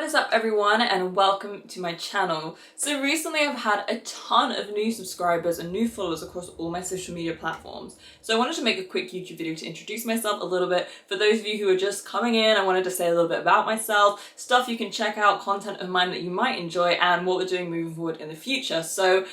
is up everyone and welcome to my channel. So recently I've had a ton of new subscribers and new followers across all my social media platforms. So I wanted to make a quick YouTube video to introduce myself a little bit. For those of you who are just coming in, I wanted to say a little bit about myself, stuff you can check out, content of mine that you might enjoy, and what we're doing moving forward in the future. So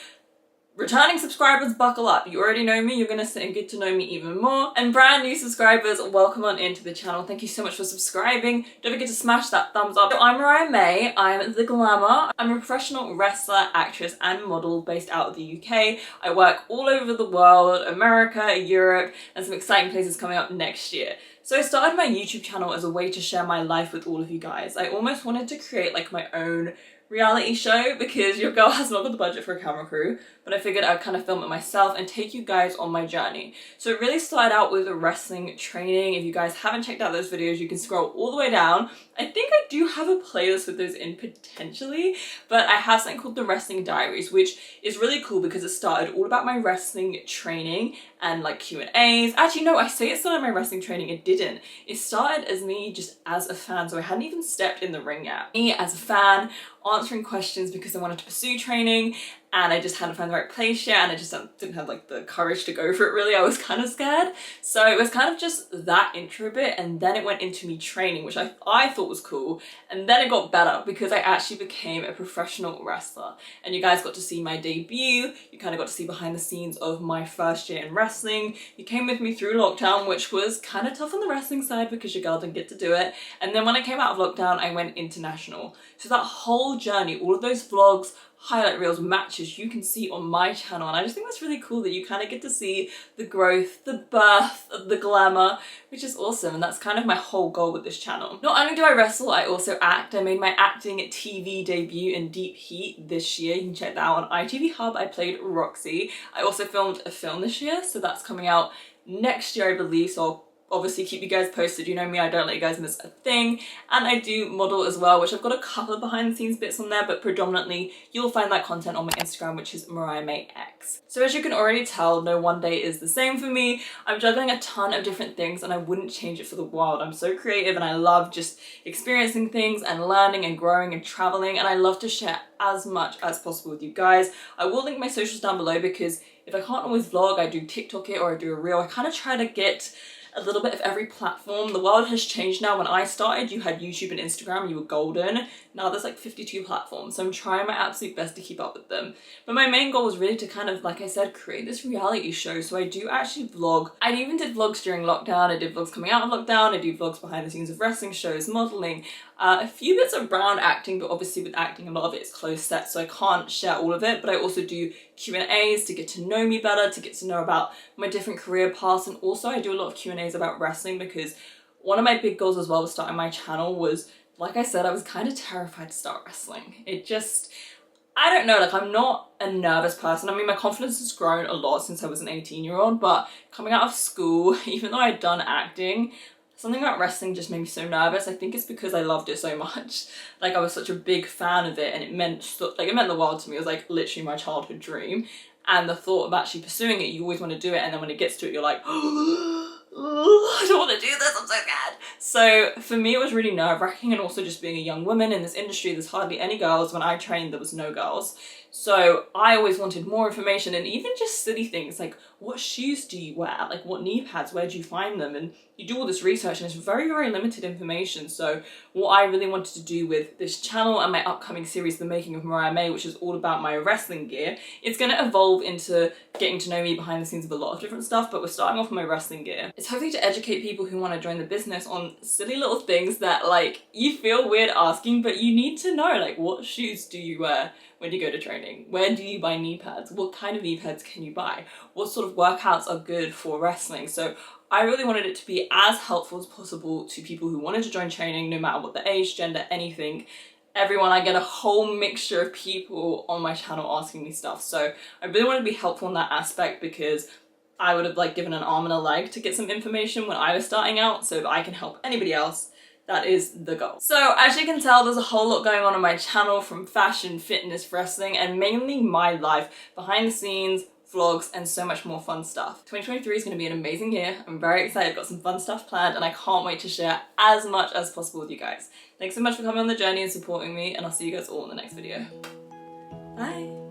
returning subscribers, buckle up. You already know me, you're gonna sit and get to know me even more. And brand new subscribers, welcome on into the channel. Thank you so much for subscribing. Don't forget to smash that thumbs up. So I'm Mariah May, I'm the glamour. I'm a professional wrestler, actress, and model based out of the UK. I work all over the world, America, Europe, and some exciting places coming up next year. So I started my YouTube channel as a way to share my life with all of you guys. I almost wanted to create like my own reality show because your girl has not got the budget for a camera crew, but I figured I'd kind of film it myself and take you guys on my journey. So it really started out with wrestling training. If you guys haven't checked out those videos, you can scroll all the way down. I think I do have a playlist with those in potentially, but I have something called the Wrestling Diaries, which is really cool because it started all about my wrestling training and like Q&As. Actually, no, I say it started my wrestling training, it didn't. It started as me just as a fan, so I hadn't even stepped in the ring yet. Me as a fan, answering questions because I wanted to pursue training and I just hadn't found the right place yet and I just didn't have like the courage to go for it really. I was kind of scared. So it was kind of just that intro bit, and then it went into me training, which I thought was cool, and then it got better because I actually became a professional wrestler and you guys got to see my debut. You kind of got to see behind the scenes of my first year in wrestling. You came with me through lockdown, which was kind of tough on the wrestling side because your girl didn't get to do it, and then when I came out of lockdown I went international. So that whole journey, all of those vlogs, highlight reels, matches, you can see on my channel, and I just think that's really cool that you kind of get to see the growth, the birth, the glamour, which is awesome, and that's kind of my whole goal with this channel. Not only do I wrestle, I also act. I made my acting TV debut in Deep Heat this year. You can check that out on ITV Hub. I played Roxy. I also filmed a film this year, so that's coming out next year I believe, so I'll obviously keep you guys posted. You know me, I don't let you guys miss a thing. And I do model as well, which I've got a couple of behind the scenes bits on there, but predominantly you'll find that content on my Instagram, which is Mariah May X. So as you can already tell, no one day is the same for me. I'm juggling a ton of different things and I wouldn't change it for the world. I'm so creative and I love just experiencing things and learning and growing and traveling, and I love to share as much as possible with you guys. I will link my socials down below because if I can't always vlog, I do TikTok it or I do a reel. I kind of try to get a little bit of every platform. The world has changed now. When I started, you had YouTube and Instagram, you were golden. Now there's like 52 platforms, so I'm trying my absolute best to keep up with them. But my main goal was really to kind of, like I said, create this reality show. So I do actually vlog. I even did vlogs during lockdown. I did vlogs coming out of lockdown. I do vlogs behind the scenes of wrestling shows, modeling, a few bits around acting, but obviously with acting a lot of it is closed set, so I can't share all of it. But I also do Q&As to get to know me better, to get to know about my different career paths, and also I do a lot of Q&As about wrestling because one of my big goals as well with starting my channel was, like I said, I was kind of terrified to start wrestling. It just, I don't know, like I'm not a nervous person. I mean, my confidence has grown a lot since I was an 18-year-old, but coming out of school, even though I'd done acting, something about wrestling just made me so nervous. I think it's because I loved it so much. Like I was such a big fan of it and it meant the world to me. It was like literally my childhood dream. And the thought of actually pursuing it, you always want to do it, and then when it gets to it, you're like, oh, I don't want to do this, I'm so scared. So for me, it was really nerve-wracking, and also just being a young woman in this industry, there's hardly any girls. When I trained, there was no girls. So I always wanted more information, and even just silly things like, what shoes do you wear? Like what knee pads, where do you find them? And you do all this research and it's very, very limited information. So what I really wanted to do with this channel and my upcoming series, The Making of Mariah May, which is all about my wrestling gear, it's going to evolve into getting to know me behind the scenes of a lot of different stuff, but we're starting off with my wrestling gear. It's hopefully to educate people who want to join the business on silly little things that like you feel weird asking, but you need to know, like what shoes do you wear when you go to training? Where do you buy knee pads? What kind of knee pads can you buy? What sort of workouts are good for wrestling? So I really wanted it to be as helpful as possible to people who wanted to join training, no matter what the age, gender, anything. Everyone, I get a whole mixture of people on my channel asking me stuff. So I really want to be helpful in that aspect because I would have like given an arm and a leg to get some information when I was starting out. So if I can help anybody else, that is the goal. So as you can tell, there's a whole lot going on my channel, from fashion, fitness, wrestling, and mainly my life behind the scenes, vlogs, and so much more fun stuff. 2023 is going to be an amazing year. I'm very excited, got some fun stuff planned, and I can't wait to share as much as possible with you guys. Thanks so much for coming on the journey and supporting me, and I'll see you guys all in the next video. Bye!